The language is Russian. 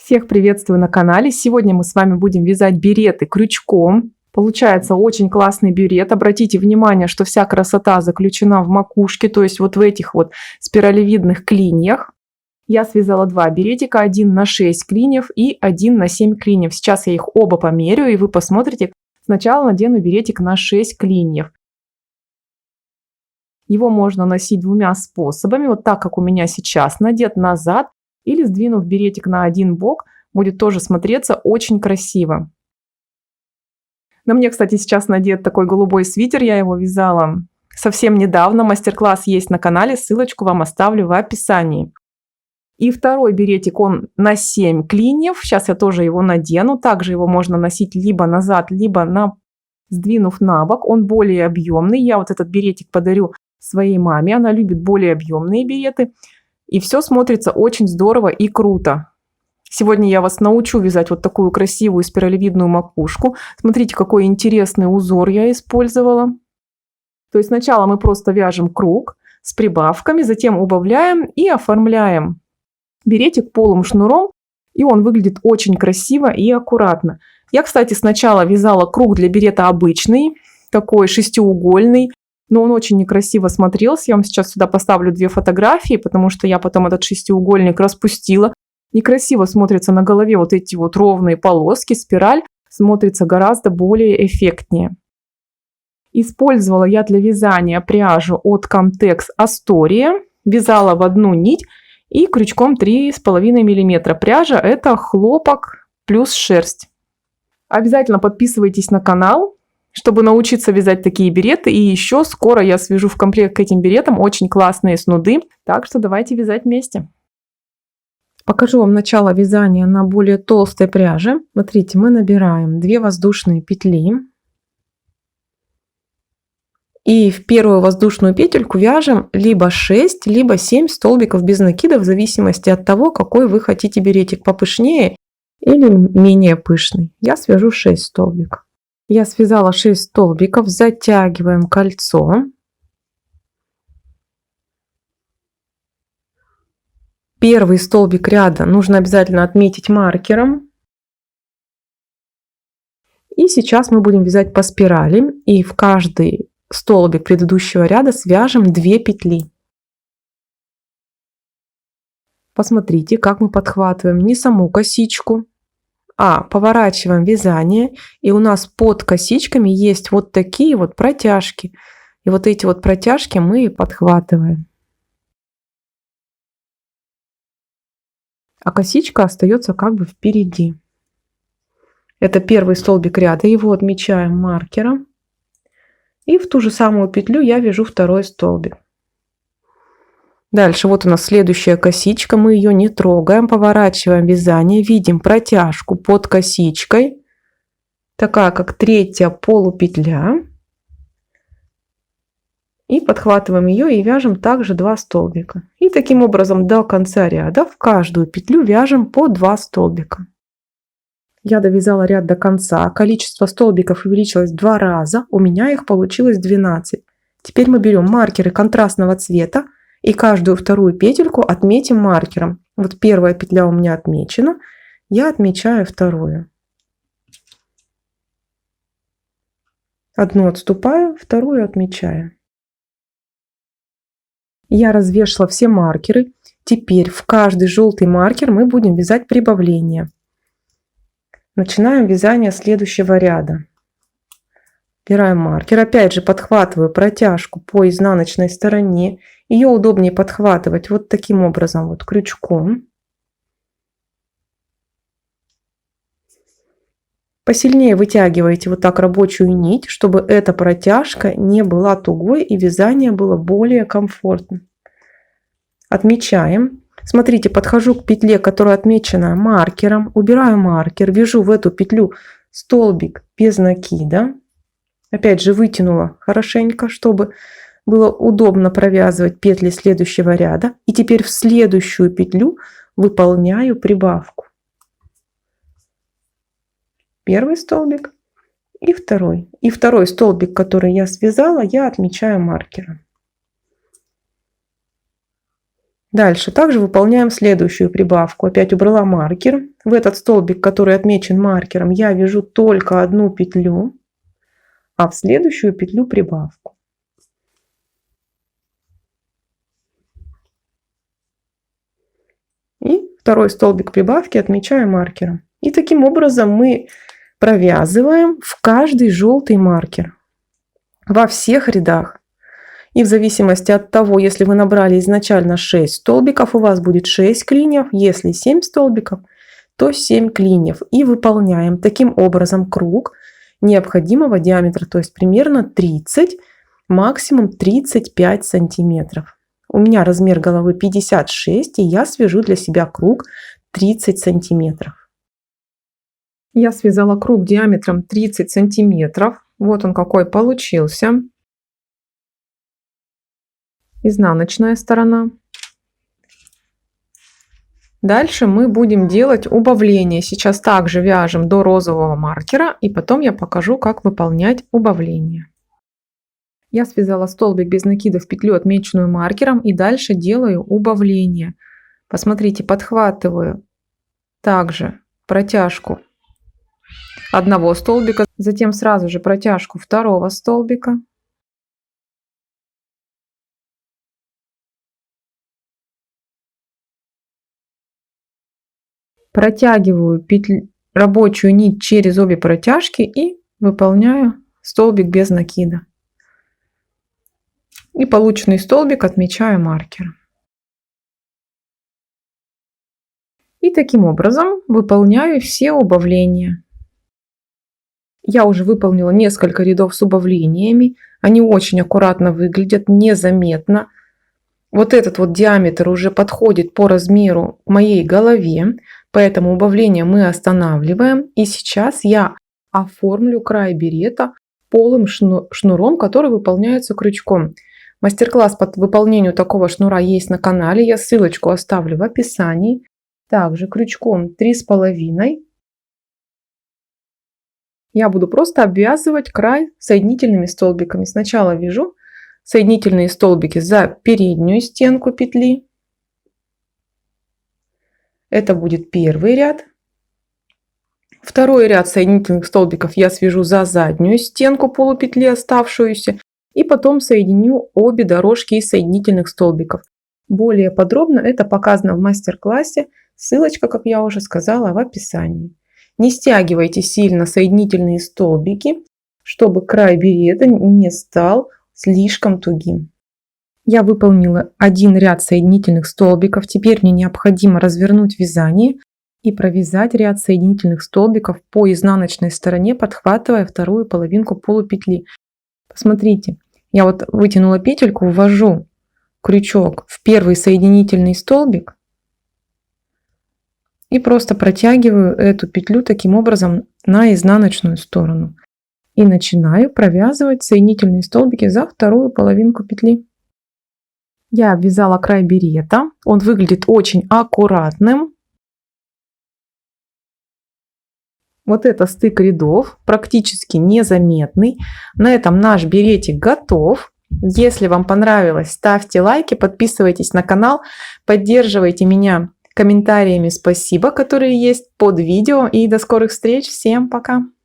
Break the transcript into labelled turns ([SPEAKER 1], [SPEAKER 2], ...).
[SPEAKER 1] Всех приветствую на канале. Сегодня мы с вами будем вязать береты крючком. Получается очень классный берет. Обратите внимание, что вся красота заключена в макушке, то есть вот в этих вот спиралевидных клиньях. Я связала два беретика, один на 6 клиньев и один на 7 клиньев. Сейчас я их оба померю, и вы посмотрите. Сначала надену беретик на 6 клиньев. Его можно носить двумя способами. Вот так, как у меня сейчас, надет назад. Или сдвинув беретик на один бок, будет тоже смотреться очень красиво. На мне, кстати, сейчас надет такой голубой свитер. Я его вязала совсем недавно. Мастер-класс есть на канале. Ссылочку вам оставлю в описании. И второй беретик, он на 7 клиньев. Сейчас я тоже его надену. Также его можно носить либо назад, либо сдвинув на бок. Он более объемный. Я вот этот беретик подарю своей маме. Она любит более объемные береты. И все смотрится очень здорово и круто. Сегодня я вас научу вязать вот такую красивую спиралевидную макушку. Смотрите, какой интересный узор я использовала. То есть сначала мы просто вяжем круг с прибавками, затем убавляем и оформляем беретик полым шнуром. И он выглядит очень красиво и аккуратно. Я, кстати, сначала вязала круг для берета обычный, такой шестиугольный. Но он очень некрасиво смотрелся. Я вам сейчас сюда поставлю две фотографии, потому что я потом этот шестиугольник распустила. Некрасиво смотрятся на голове вот эти вот ровные полоски. Спираль смотрится гораздо более эффектнее. Использовала я для вязания пряжу от Camtex Astoria. Вязала в одну нить и крючком 3,5 мм. Пряжа это хлопок плюс шерсть. Обязательно подписывайтесь на канал, чтобы научиться вязать такие береты. И еще скоро я свяжу в комплект к этим беретам очень классные снуды. Так что давайте вязать вместе. Покажу вам начало вязания на более толстой пряже. Смотрите, мы набираем 2 воздушные петли. И в первую воздушную петельку вяжем либо 6, либо 7 столбиков без накида, в зависимости от того, какой вы хотите беретик, попышнее или менее пышный. Я свяжу 6 столбиков. Я связала 6 столбиков, затягиваем кольцо. Первый столбик ряда нужно обязательно отметить маркером. И сейчас мы будем вязать по спирали. И в каждый столбик предыдущего ряда свяжем 2 петли. Посмотрите, как мы подхватываем не саму косичку, а поворачиваем вязание, и у нас под косичками есть вот такие вот протяжки. И вот эти вот протяжки мы подхватываем. А косичка остается как бы впереди. Это первый столбик ряда, его отмечаем маркером. И в ту же самую петлю я вяжу второй столбик. Дальше вот у нас следующая косичка, мы ее не трогаем, поворачиваем вязание, видим протяжку под косичкой, такая как третья полупетля, и подхватываем ее и вяжем также 2 столбика. И таким образом до конца ряда в каждую петлю вяжем по 2 столбика. Я довязала ряд до конца, количество столбиков увеличилось в 2 раза, у меня их получилось 12. Теперь мы берем маркеры контрастного цвета, и каждую вторую петельку отметим маркером. Вот первая петля у меня отмечена, я отмечаю вторую. Одну отступаю, вторую отмечаю. Я развешала все маркеры. Теперь в каждый желтый маркер мы будем вязать прибавление. Начинаем вязание следующего ряда. Убираем маркер, опять же подхватываю протяжку по изнаночной стороне. Ее удобнее подхватывать вот таким образом, вот крючком. Посильнее вытягиваете вот так рабочую нить, чтобы эта протяжка не была тугой и вязание было более комфортным. Отмечаем. Смотрите, подхожу к петле, которая отмечена маркером, убираю маркер, вяжу в эту петлю столбик без накида. Опять же вытянула хорошенько, чтобы было удобно провязывать петли следующего ряда. И теперь в следующую петлю выполняю прибавку. Первый столбик и второй. И второй столбик, который я связала, я отмечаю маркером. Дальше также выполняем следующую прибавку. Опять убрала маркер. В этот столбик, который отмечен маркером, я вяжу только одну петлю, а в следующую петлю прибавку. И второй столбик прибавки отмечаю маркером. И таким образом мы провязываем в каждый желтый маркер во всех рядах. И в зависимости от того, если вы набрали изначально 6 столбиков, у вас будет 6 клиньев. Если 7 столбиков, то 7 клиньев. И выполняем таким образом круг необходимого диаметра, то есть примерно 30, максимум 35 сантиметров. У меня размер головы 56, и я свяжу для себя круг 30 сантиметров. Я связала круг диаметром 30 сантиметров. Вот он какой получился. Изнаночная сторона. Дальше мы будем делать убавление. Сейчас также вяжем до розового маркера, и потом я покажу, как выполнять убавление. Я связала столбик без накида в петлю, отмеченную маркером, и дальше делаю убавление. Посмотрите, подхватываю также протяжку одного столбика, затем сразу же протяжку второго столбика. Протягиваю рабочую нить через обе протяжки и выполняю столбик без накида. И полученный столбик отмечаю маркером. И таким образом выполняю все убавления. Я уже выполнила несколько рядов с убавлениями. Они очень аккуратно выглядят, незаметно. Вот этот вот диаметр уже подходит по размеру к моей голове, поэтому убавление мы останавливаем. И сейчас я оформлю край берета полым шнуром, который выполняется крючком. Мастер-класс по выполнению такого шнура есть на канале, я ссылочку оставлю в описании. Также крючком 3,5 я буду просто обвязывать край соединительными столбиками. Сначала вяжу соединительные столбики за переднюю стенку петли. Это будет первый ряд. Второй ряд соединительных столбиков я свяжу за заднюю стенку полупетли оставшуюся. И потом соединю обе дорожки из соединительных столбиков. Более подробно это показано в мастер-классе. Ссылочка, как я уже сказала, в описании. Не стягивайте сильно соединительные столбики, чтобы край берета не стал слишком тугим. Я выполнила один ряд соединительных столбиков. Теперь мне необходимо развернуть вязание и провязать ряд соединительных столбиков по изнаночной стороне, подхватывая вторую половинку полупетли. Посмотрите, я вот вытянула петельку, ввожу крючок в первый соединительный столбик и просто протягиваю эту петлю таким образом на изнаночную сторону. И начинаю провязывать соединительные столбики за вторую половинку петли. Я обвязала край берета, он выглядит очень аккуратным. Вот это стык рядов, практически незаметный. На этом наш беретик готов. Если вам понравилось, ставьте лайки, подписывайтесь на канал, поддерживайте меня комментариями, спасибо, которые есть под видео. И до скорых встреч. Всем пока!